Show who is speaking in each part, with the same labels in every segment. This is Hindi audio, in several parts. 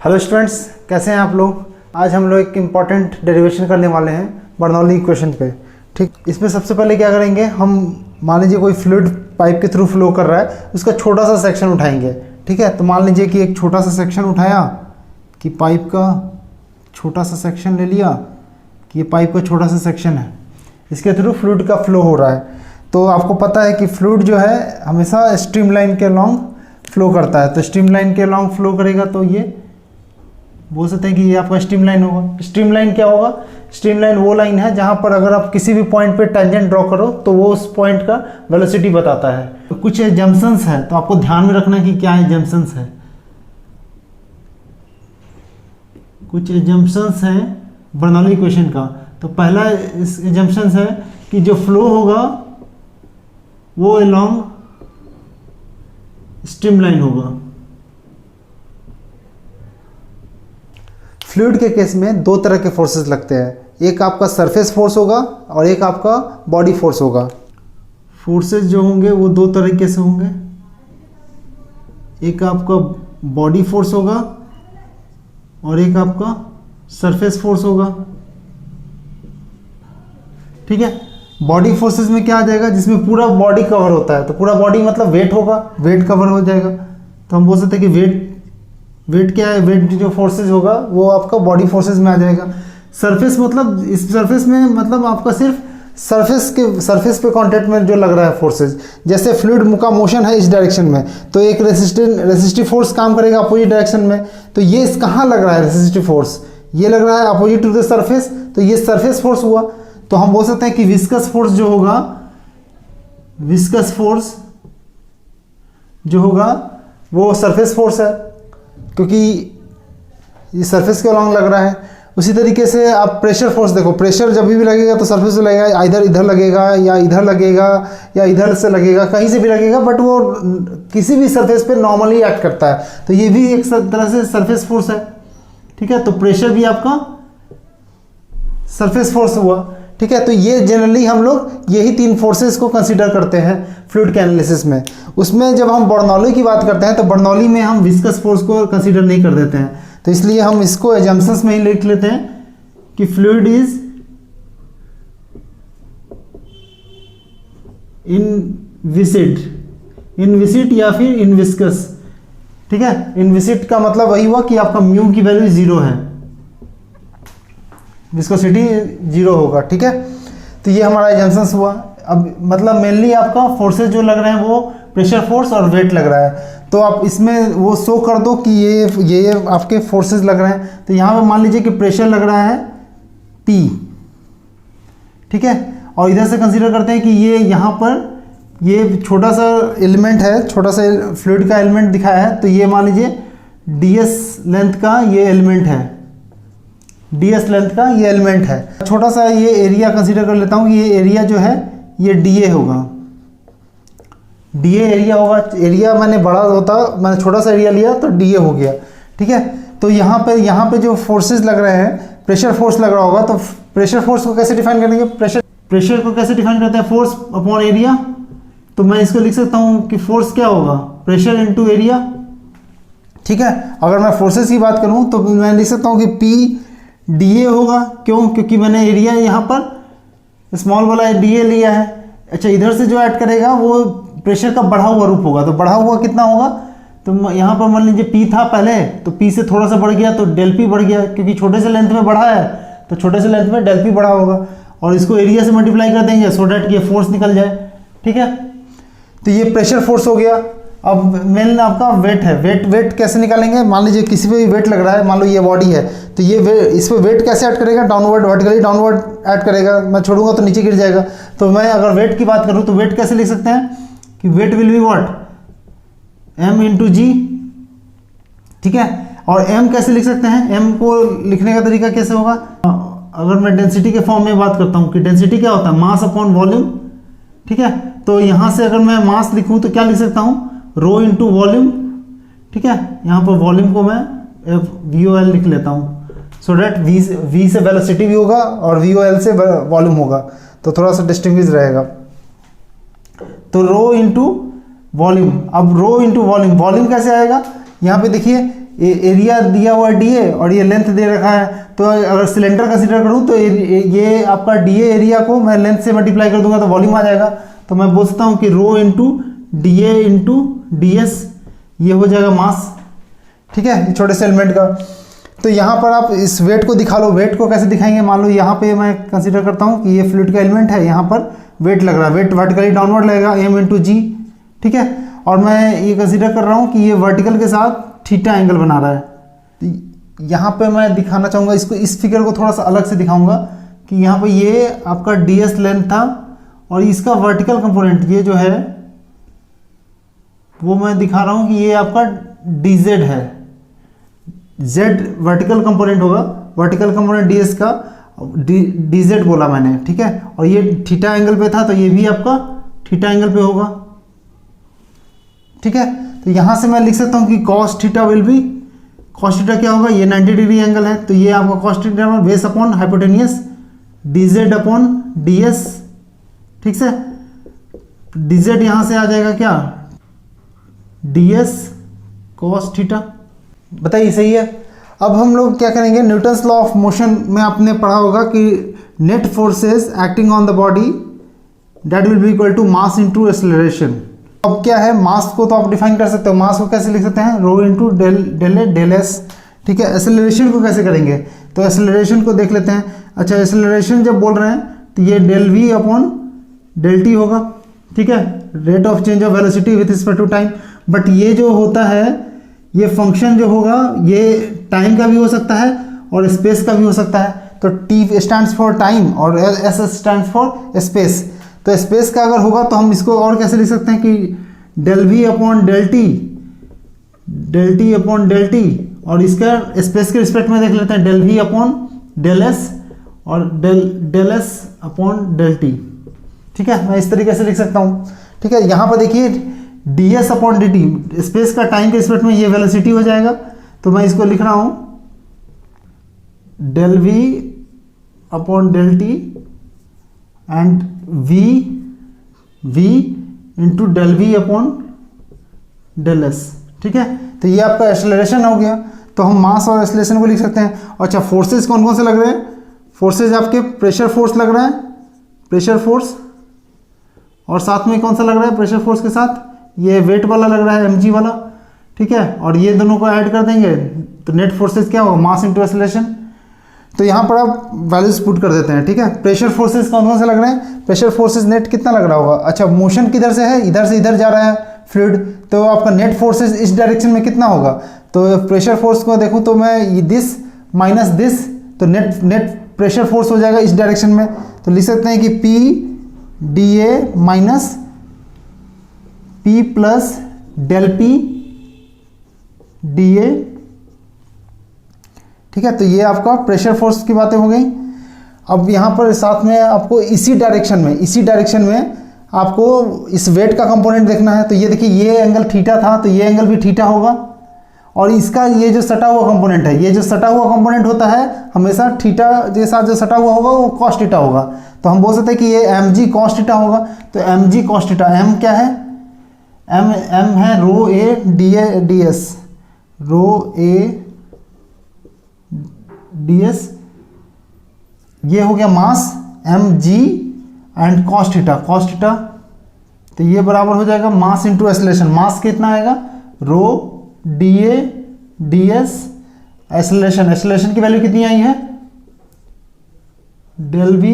Speaker 1: हेलो स्टूडेंट्स, कैसे हैं आप लोग। आज हम लोग एक इम्पॉर्टेंट डेरिवेशन करने वाले हैं बर्नौली इक्वेशन पे। ठीक, इसमें सबसे पहले क्या करेंगे, हम मान लीजिए कोई फ्लूइड पाइप के थ्रू फ्लो कर रहा है, उसका छोटा सा सेक्शन उठाएंगे। ठीक है, तो मान लीजिए कि एक छोटा सा सेक्शन उठाया कि पाइप का छोटा सा सेक्शन ले लिया कि ये पाइप का छोटा सा सेक्शन है, इसके थ्रू फ्लूइड का फ्लो हो रहा है। तो आपको पता है कि फ्लूइड जो है हमेशा स्ट्रीमलाइन के लॉन्ग फ्लो करता है, तो स्ट्रीमलाइन के लॉन्ग फ्लो करेगा तो ये बोल सकते हैं कि ये आपका स्ट्रीमलाइन होगा। स्ट्रीमलाइन क्या होगा? स्ट्रीमलाइन वो लाइन है जहाँ पर अगर आप किसी भी पॉइंट पे टेंजेंट ड्रॉ करो तो वो उस पॉइंट का वेलोसिटी बताता है। तो कुछ एजम्पशंस है, तो आपको ध्यान में रखना कि क्या एजम्पशंस है। कुछ एजम्पशंस हैं बर्नौली इक्वेशन का। तो पहला इस एजम्पशंस है कि जो फ्लो होगा वो अलोंग स्ट्रीमलाइन होगा। फ्लूइड के केस में दो तरह के फोर्सेस लगते हैं, एक आपका सरफेस फोर्स होगा और एक आपका बॉडी फोर्स होगा। फोर्सेस जो होंगे वो दो तरीके से होंगे, एक आपका बॉडी फोर्स होगा और एक आपका सरफेस फोर्स होगा। ठीक है, बॉडी फोर्सेस में क्या आ जाएगा, जिसमें पूरा बॉडी कवर होता है, तो पूरा बॉडी मतलब वेट होगा, वेट कवर हो जाएगा। तो हम बोल सकते हैं कि वेट क्या है, वेट जो फोर्सेस होगा वो आपका बॉडी फोर्सेस में आ जाएगा। सरफेस मतलब इस सरफेस में मतलब आपका सिर्फ सरफेस पे कांटेक्ट में जो लग रहा है फोर्सेस, जैसे फ्लूइड का मोशन है इस डायरेक्शन में तो एक रेसिस्टिव फोर्स काम करेगा अपोजिट डायरेक्शन में। तो ये कहाँ लग रहा है रेसिस्टिव फोर्स, ये लग रहा है अपोजिट टू द सरफेस, तो ये सरफेस फोर्स हुआ। तो हम बोल सकते हैं कि विस्कस फोर्स जो होगा, विस्कस फोर्स जो होगा वो सरफेस फोर्स है, क्योंकि ये सरफेस के अलॉन्ग लग रहा है। उसी तरीके से आप प्रेशर फोर्स देखो, प्रेशर जब भी लगेगा तो सरफेस से लगेगा, इधर लगेगा या इधर लगेगा या इधर से लगेगा, कहीं से भी लगेगा, बट वो किसी भी सरफेस पे नॉर्मली एक्ट करता है। तो ये भी एक तरह से सरफेस फोर्स है। ठीक है, तो प्रेशर भी आपका सरफेस फोर्स हुआ। ठीक है, तो ये जनरली हम लोग यही तीन फोर्सेस को कंसीडर करते हैं फ्लूइड के एनालिसिस में। उसमें जब हम बर्नौली की बात करते हैं तो बर्नौली में हम विस्कस फोर्स को कंसीडर नहीं कर देते हैं, तो इसलिए हम इसको एजम्पशंस में ही लिख लेते हैं कि फ्लूइड इज इनविसिड या फिर इनविस्कस। ठीक है, इनविसिड का मतलब वही हुआ कि आपका म्यू की वैल्यू 0 है, विस्कोसिटी 0 होगा। ठीक है, तो ये हमारा एजम्पशंस हुआ। अब मतलब मेनली आपका फोर्सेस जो लग रहे हैं वो प्रेशर फोर्स और वेट लग रहा है, तो आप इसमें वो शो कर दो कि ये आपके फोर्सेस लग रहे हैं। तो यहाँ पे मान लीजिए कि प्रेशर लग रहा है P। ठीक है, और इधर से कंसीडर करते हैं कि ये यहाँ पर ये छोटा सा एलिमेंट है, छोटा सा फ्लूइड का एलिमेंट दिखाया है, तो ये मान लीजिए ds लेंथ का ये एलिमेंट है, ds लेंथ का ये एलिमेंट है। छोटा सा ये एरिया कंसीडर कर लेता हूँ, ये एरिया जो है ये dA होगा, dA एरिया होगा। एरिया मैंने बड़ा होता, मैंने छोटा सा एरिया लिया तो dA हो गया। ठीक है, तो यहाँ पे जो फोर्सेस लग रहे हैं, प्रेशर फोर्स लग रहा होगा, तो प्रेशर फोर्स को कैसे डिफाइन करेंगे, प्रेशर को कैसे डिफाइन करते हैं, फोर्स अपॉन एरिया। तो मैं इसको लिख सकता हूँ कि फोर्स क्या होगा, प्रेशर इनटू एरिया। ठीक है, अगर मैं फोर्सेस की बात करूँ तो मैं लिख सकता हूँ कि P dA होगा। क्यों? क्योंकि मैंने एरिया यहाँ पर स्मॉल वाला dA लिया है। अच्छा, इधर से जो ऐड करेगा वो प्रेशर का बढ़ा हुआ रूप होगा, तो बढ़ा हुआ कितना होगा, तो यहाँ पर मान लीजिए P था पहले, तो P से थोड़ा सा बढ़ गया तो डेल P बढ़ गया, क्योंकि छोटे से लेंथ में बढ़ा है तो छोटे से लेंथ में डेल P बढ़ा होगा। और इसको एरिया से मल्टीप्लाई कर देंगे सो डैट ये फोर्स निकल जाए। ठीक है, तो ये प्रेशर फोर्स हो गया। अब मेन आपका वेट है, वेट कैसे निकालेंगे, मान लीजिए किसी पे भी वेट लग रहा है, मान लो ये बॉडी है, तो ये इस पर वेट कैसे ऐड करेगा, डाउनवर्ड वर्टिकली डाउनवर्ड ऐड करेगा। मैं छोड़ूंगा तो नीचे गिर जाएगा। तो मैं अगर वेट की बात करूँ तो वेट कैसे लिख सकते हैं कि weight will be what, m into G. ठीक है, और m कैसे लिख सकते हैं, m को लिखने का तरीका कैसे होगा, अगर मैं डेंसिटी के फॉर्म में बात करता हूँ कि डेंसिटी क्या होता है, मास अपॉन वॉल्यूम। ठीक है, तो यहाँ से अगर मैं मास लिखूँ तो क्या लिख सकता हूँ, रो इंटू वॉल्यूम। ठीक है, यहाँ पर वॉल्यूम को मैं VOL लिख लेता हूँ, सो डैट V से वेलोसिटी भी होगा और VOL से वॉल्यूम होगा, तो थोड़ा सा डिस्टिंग्विश रहेगा। तो रो इंटू वॉल्यूम। अब रो इंटू वॉल्यूम, वॉल्यूम कैसे आएगा, यहाँ पे देखिए एरिया दिया हुआ डी ए और ये लेंथ दे रखा है, तो अगर सिलेंडर कंसीडर करूँ तो ये आपका डी ए एरिया को मैं लेंथ से मल्टीप्लाई कर दूंगा तो वॉल्यूम आ जाएगा। तो मैं बोल सकता हूँ कि rho into D A into D S, ये हो जाएगा मास। ठीक है, छोटे से एलिमेंट का। तो यहाँ पर आप इस वेट को दिखा लो। वेट को कैसे दिखाएंगे, मान लो यहाँ पे मैं कंसीडर करता हूँ कि ये फ्लूइड का एलिमेंट है, यहाँ पर वेट लग रहा है, वेट वर्टिकली डाउनवर्ड लगेगा m इंटू जी। ठीक है, और मैं ये कंसीडर कर रहा हूँ कि ये वर्टिकल के साथ थीटा एंगल बना रहा है। तो यहाँ पे मैं दिखाना चाहूँगा इसको, इस फिगर को थोड़ा सा अलग से दिखाऊंगा कि यहाँ पे ये आपका डी एस लेंथ था और इसका वर्टिकल कंपोनेंट ये जो है वो मैं दिखा रहा हूँ कि ये आपका डी जेड है। जेड वर्टिकल कंपोनेंट होगा, वर्टिकल कंपोनेंट डी एस का डी जेड बोला मैंने। ठीक है, और ये थीटा एंगल पे था तो ये भी आपका थीटा एंगल पे होगा। ठीक है, तो यहाँ से मैं लिख सकता हूँ कि cos theta will be, cos theta क्या होगा, ये 90 डिग्री एंगल है तो ये आपका cos theta base upon hypotenuse D Z upon D S. ठीक से, डी जेड यहाँ से आ जाएगा क्या, डी एस कॉस थीटा। बताइए सही है। अब हम लोग क्या करेंगे, न्यूटन्स लॉ ऑफ मोशन में आपने पढ़ा होगा कि net forces acting on the body that will be equal to mass into acceleration. अब क्या है, मास को तो आप डिफाइन कर सकते हो, मास को कैसे लिख सकते हैं, रो into del A del s. ठीक है, एक्सेलरेशन को कैसे करेंगे, तो एक्सेलरेशन को देख लेते हैं। अच्छा, एक्सेलरेशन जब बोल रहे हैं तो ये del we upon del t होगा। ठीक है, rate of change of velocity with respect to time. But ये जो होता है, ये फंक्शन जो होगा ये टाइम का भी हो सकता है और स्पेस का भी हो सकता है। तो टी स्टैंड्स फॉर टाइम और एस स्टैंड्स फॉर स्पेस। तो स्पेस का अगर होगा तो हम इसको और कैसे लिख सकते हैं कि del we upon del T upon del T, और इसका स्पेस के रिस्पेक्ट में देख लेते हैं del we upon del S और del S upon del T. ठीक है, मैं इस तरीके से लिख सकता हूँ। ठीक है, यहाँ पर देखिए D S upon D T, space का टाइम के रिस्पेक्ट में ये वेलोसिटी हो जाएगा। तो मैं इसको लिख रहा हूँ del we upon del t and v into del we upon del s. ठीक है, तो ये आपका एक्सेलरेशन हो गया। तो हम मास और एक्सेलरेशन को लिख सकते हैं। अच्छा, फोर्सेस कौन कौन से लग रहे हैं, फोर्सेस आपके प्रेशर फोर्स लग रहा है, प्रेशर फोर्स, और साथ में कौन सा लग रहा है प्रेशर फोर्स के साथ, ये वेट वाला लग रहा है mg वाला। ठीक है, और ये दोनों को ऐड कर देंगे तो नेट फोर्सेस क्या होगा, मास इंटू एक्सेलरेशन। तो यहाँ पर आप वैल्यूज पुट कर देते हैं। ठीक है, प्रेशर फोर्सेस कौन कौन से लग रहे हैं, प्रेशर फोर्सेस नेट कितना लग रहा होगा। अच्छा, मोशन किधर से है, इधर से इधर जा रहा है फ्लूइड, तो आपका नेट फोर्सेस इस डायरेक्शन में कितना होगा। तो प्रेशर फोर्स को देखूँ तो मैं दिस माइनस दिस, तो नेट प्रेशर फोर्स हो जाएगा इस डायरेक्शन में। तो लिख सकते हैं कि P D A minus P plus del P D A. ठीक है, तो ये आपका प्रेशर फोर्स की बातें हो गई। अब यहाँ पर साथ में आपको इसी डायरेक्शन में आपको इस वेट का कंपोनेंट देखना है। तो ये देखिए, ये एंगल थीटा था तो ये एंगल भी थीटा होगा, और इसका ये जो सटा हुआ कंपोनेंट है, ये जो सटा हुआ कंपोनेंट होता है हमेशा थीटा के साथ जो सटा हुआ होगा वो कॉस थीटा होगा। तो हम बोल सकते हैं कि ये एम जी कॉस थीटा होगा। तो M G cos theta, M क्या है, एम है rho A D S, rho A D S, ये हो गया mass M G and cos theta, तो ये बराबर हो जाएगा मास इंटू एक्सेलरेशन। मास कितना आएगा, rho D A D S, acceleration की वैल्यू कितनी आई है, del V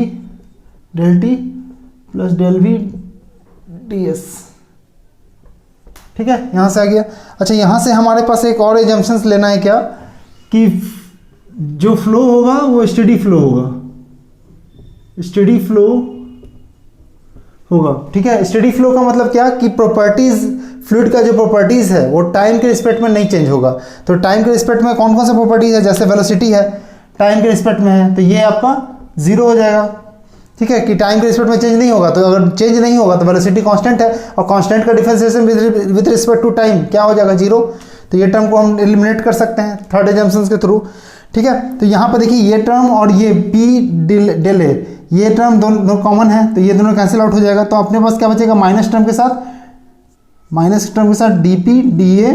Speaker 1: del T plus del V D S. ठीक है, यहां से आ गया। अच्छा, यहां से हमारे पास एक और एजम्पशंस लेना है क्या, कि जो फ्लो होगा वो स्टेडी फ्लो होगा, स्टेडी फ्लो होगा। ठीक है, स्टेडी फ्लो का मतलब क्या कि प्रॉपर्टीज, फ्लूइड का जो प्रॉपर्टीज है वो टाइम के रिस्पेक्ट में नहीं चेंज होगा। तो टाइम के रिस्पेक्ट में कौन कौन सा प्रॉपर्टीज है, जैसे वेलोसिटी है टाइम के रिस्पेक्ट में है तो ये आपका जीरो हो जाएगा। ठीक है, कि टाइम के रिस्पेक्ट में चेंज नहीं होगा, तो अगर चेंज नहीं होगा तो वेलोसिटी कांस्टेंट है, और कांस्टेंट का differentiation with respect to time क्या हो जाएगा, जीरो। तो ये टर्म को हम एलिमिनेट कर सकते हैं थर्ड एजम्पशन के थ्रू। ठीक है, तो यहाँ पर देखिए ये टर्म और ये पी डेल ए, ये टर्म दोनों कॉमन है तो ये दोनों कैंसिल आउट हो जाएगा। तो अपने पास क्या बचेगा, माइनस टर्म के साथ डी पी डी ए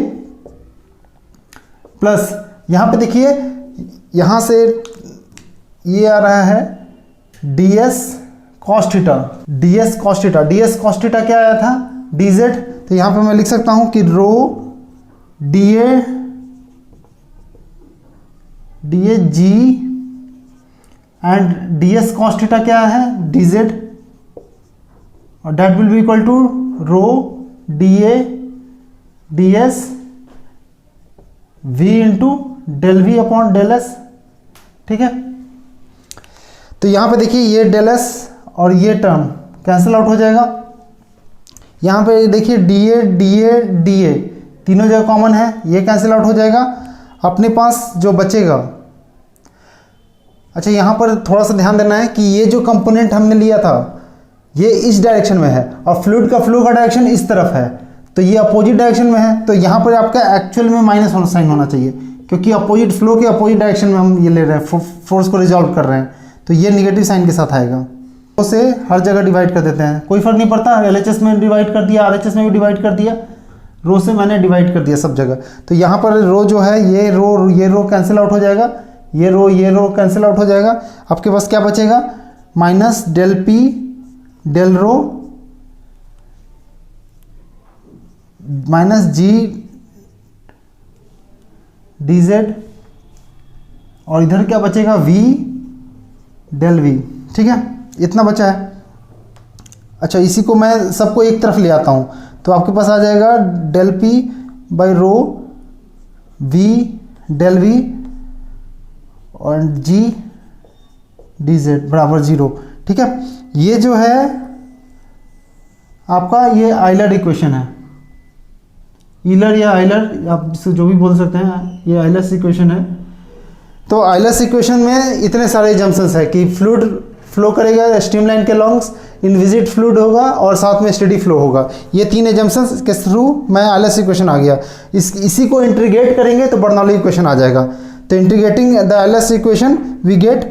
Speaker 1: प्लस यहाँ पे देखिए यहाँ से ये आ रहा है ds cos theta, ds cos theta, ds cos theta क्या आया था dz, तो यहाँ पे मैं लिख सकता हूँ कि rho dA g and ds cos theta क्या है dz, और that will be equal to rho dA ds v into del we upon del s. ठीक है, तो यहाँ पे देखिए ये डेल एस और ये टर्म कैंसिल आउट हो जाएगा। यहाँ पे देखिए dA dA dA तीनों जगह कॉमन है, ये कैंसिल आउट हो जाएगा। अपने पास जो बचेगा, अच्छा यहाँ पर थोड़ा सा ध्यान देना है कि ये जो कंपोनेंट हमने लिया था ये इस डायरेक्शन में है और फ्लूइड का फ्लो का डायरेक्शन इस तरफ है, तो ये अपोजिट डायरेक्शन में है, तो यहाँ पर आपका एक्चुअल में माइनस होना साइन होना चाहिए, क्योंकि अपोजिट फ्लो के अपोजिट डायरेक्शन में हम ये ले रहे हैं, फोर्स को रिजॉल्व कर रहे हैं, तो ये निगेटिव साइन के साथ आएगा। तो से हर जगह डिवाइड कर देते हैं, कोई फर्क नहीं पड़ता, LHS में डिवाइड कर दिया, RHS में भी डिवाइड कर दिया, रो से मैंने डिवाइड कर दिया सब जगह। तो यहाँ पर रो जो है ये रो कैंसिल आउट हो जाएगा, ये रो कैंसिल आउट हो जाएगा। आपके पास क्या बचेगा minus del P del rho minus G D Z, और इधर क्या बचेगा वी डेल वी। ठीक है, इतना बचा है। अच्छा इसी को मैं सबको एक तरफ ले आता हूँ, तो आपके पास आ जाएगा del P by rho V del V और जी डी जेड बराबर 0। ठीक है, ये जो है आपका ये आइलर इक्वेशन है, ईलर या आइलर आप इसको जो भी बोल सकते हैं, ये आइलर्स इक्वेशन है। तो आइलर्स इक्वेशन में इतने सारे जंक्शंस है कि फ्लूइड फ्लो करेगा स्ट्रीमलाइन के लॉन्ग्स, इनविजिट फ्लूइड होगा और साथ में स्टेडी फ्लो होगा। ये तीन जंक्शंस के थ्रू मैं आइलर्स इक्वेशन आ गया। इसी को इंटीग्रेट करेंगे तो बर्नौली इक्वेशन आ जाएगा। तो integrating the Euler's equation we get,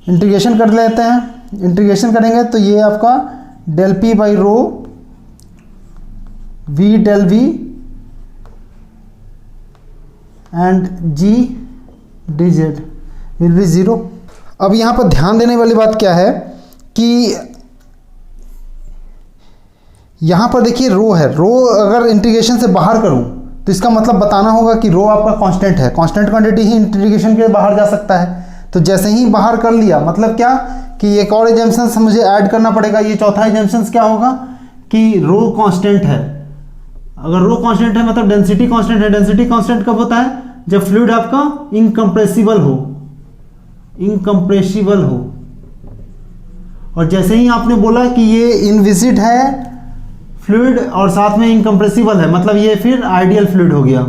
Speaker 1: integration कर लेते हैं। इंटीग्रेशन करेंगे तो ये आपका del P by rho V del V and G D Z will be 0। अब यहाँ पर ध्यान देने वाली बात क्या है कि यहाँ पर देखिए रो है, रो अगर इंटीग्रेशन से बाहर करूँ तो इसका मतलब बताना होगा कि रो आपका कांस्टेंट है, कांस्टेंट क्वांटिटी ही इंटीग्रेशन के बाहर जा सकता है। तो जैसे ही बाहर कर लिया मतलब क्या कि एक और एजम्पशन मुझे ऐड करना पड़ेगा। ये चौथा एजम्पशन क्या होगा कि रो कांस्टेंट है। अगर रो कांस्टेंट है मतलब डेंसिटी कांस्टेंट है। डेंसिटी कांस्टेंट कब होता है? जब फ्लूइड आपका इनकम्प्रेसिबल हो, इनकम्प्रेसिबल हो। और जैसे ही आपने बोला कि ये इनविजिड है फ्लूइड और साथ में इनकम्प्रेसिबल है, मतलब ये फिर आइडियल फ्लूइड हो गया।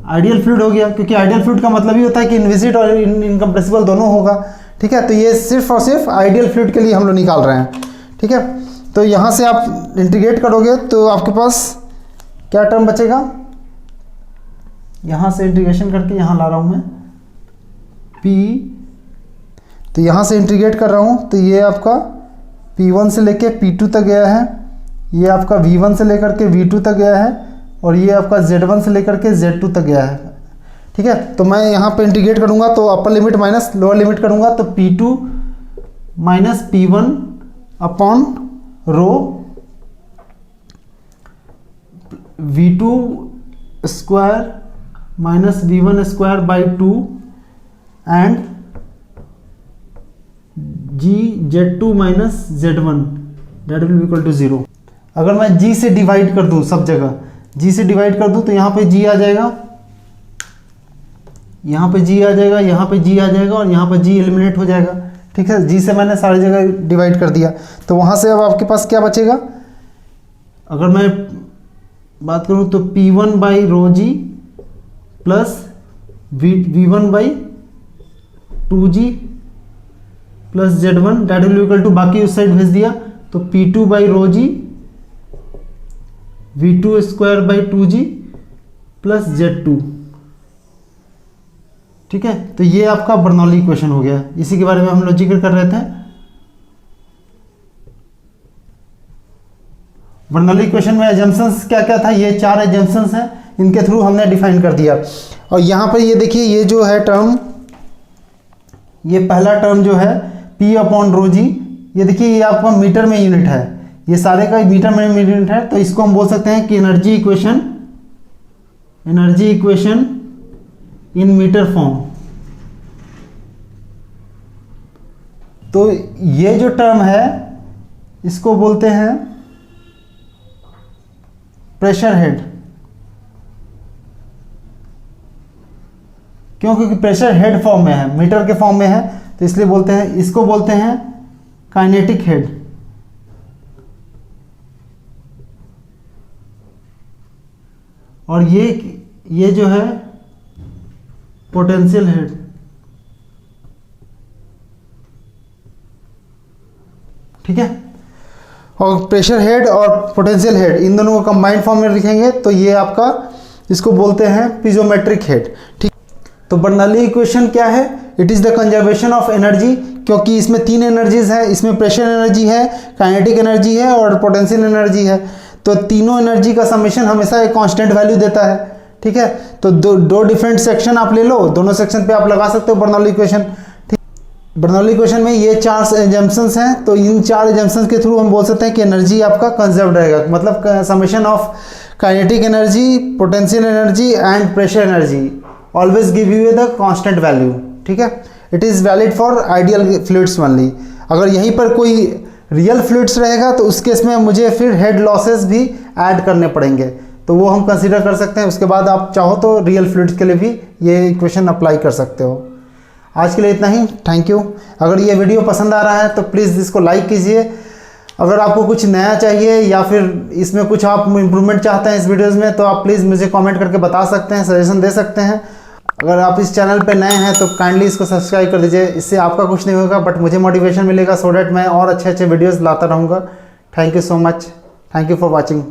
Speaker 1: आइडियल फ्लूइड हो गया क्योंकि आइडियल फ्लूइड का मतलब ही होता है कि इनविजिड और इनकम्प्रेसिबल दोनों होगा। ठीक है, तो ये सिर्फ और सिर्फ आइडियल फ्लूइड के लिए हम लोग निकाल रहे हैं। ठीक है, तो यहाँ से आप इंटीग्रेट करोगे तो आपके पास क्या टर्म बचेगा, यहाँ से इंटीग्रेशन करके यहाँ ला रहा हूँ मैं P, तो यहाँ से इंटीग्रेट कर रहा हूँ तो ये आपका P1 से लेके P2 तक गया है, ये आपका V1 से लेकर के V2 तक गया है और ये आपका Z1 से लेकर के Z2 तक गया है। ठीक है, तो मैं यहाँ पे इंटीग्रेट करूँगा तो upper limit minus lower limit करूँगा तो P2 minus P1 upon rho V2 square minus V1 square by 2 and Z2 minus Z1 that will be equal to 0। अगर मैं G से डिवाइड कर दूं, सब जगह G से डिवाइड कर दूं तो यहाँ पे G आ जाएगा, यहाँ पे G आ जाएगा, यहाँ पे G आ जाएगा और यहाँ पे G एलिमिनेट हो जाएगा। ठीक है, G से मैंने सारी जगह डिवाइड कर दिया तो वहाँ से अब आपके पास क्या बचेगा, अगर मैं बात करूँ तो P1 by rho G plus V1 by 2G plus Z1 that will equal to, बाकी उस साइड भेज दिया तो P2 by rho G V2 square by 2G plus Z2। ठीक है, तो ये आपका बर्नौली इक्वेशन हो गया। इसी के बारे में हम लोग जिक्र कर रहे थे। बर्नौली इक्वेशन में एजम्पशंस क्या क्या था, ये 4 एजम्पशंस हैं इनके थ्रू हमने डिफाइन कर दिया। और यहाँ पर ये देखिए, ये जो है टर्म, ये पहला टर्म जो है P अपॉन रो जी, ये देखिए ये आपका मीटर में यूनिट है, ये सारे का मीटर में यूनिट है, तो इसको हम बोल सकते हैं कि energy equation in meter form. तो ये जो टर्म है इसको बोलते हैं प्रेशर हेड, क्योंकि प्रेशर हेड फॉर्म में है, मीटर के फॉर्म में है, तो इसलिए बोलते हैं, इसको बोलते हैं काइनेटिक हेड। और ये जो है पोटेंशियल हेड। ठीक है, और प्रेशर हेड और पोटेंशियल हेड इन दोनों को कंबाइंड फॉर्म में लिखेंगे तो ये आपका, इसको बोलते हैं पीजोमेट्रिक हेड। ठीक, तो बर्नौली इक्वेशन क्या है? It is the conservation of energy, क्योंकि इसमें 3 एनर्जीज हैं, इसमें प्रेशर एनर्जी है, काइनेटिक एनर्जी है और पोटेंशियल एनर्जी है। तो तीनों एनर्जी का समेशन हमेशा एक कांस्टेंट वैल्यू देता है। ठीक है, तो दो डिफरेंट सेक्शन आप ले लो, दोनों सेक्शन पे आप लगा सकते हो बर्नौली इक्वेशन। ठीक, बर्नौली इक्वेशन में ये 4 एजम्पशंस हैं, तो इन 4 एजम्पशंस के थ्रू हम बोल सकते हैं कि एनर्जी आपका कंजर्व रहेगा, मतलब summation of kinetic energy, potential energy and pressure energy always give you the constant value. ठीक है, it is valid for ideal fluids only. अगर यहीं पर कोई रियल फ्लूइड्स रहेगा तो उस केस में मुझे फिर हेड लॉसेस भी ऐड करने पड़ेंगे, तो वो हम कंसीडर कर सकते हैं। उसके बाद आप चाहो तो रियल फ्लूइड्स के लिए भी ये इक्वेशन अप्लाई कर सकते हो। आज के लिए इतना ही, थैंक यू। अगर ये वीडियो पसंद आ रहा है तो प्लीज़ इसको लाइक कीजिए। अगर आपको कुछ नया चाहिए या फिर इसमें कुछ आप इम्प्रूवमेंट चाहते हैं इस वीडियोज़ में, तो आप प्लीज़ मुझे कमेंट करके बता सकते हैं, सजेशन दे सकते हैं। अगर आप इस चैनल पे नए हैं तो काइंडली इसको सब्सक्राइब कर दीजिए, इससे आपका कुछ नहीं होगा बट मुझे मोटिवेशन मिलेगा, सो डैट मैं और अच्छे वीडियोज़ लाता रहूँगा। Thank you so much, thank you for watching.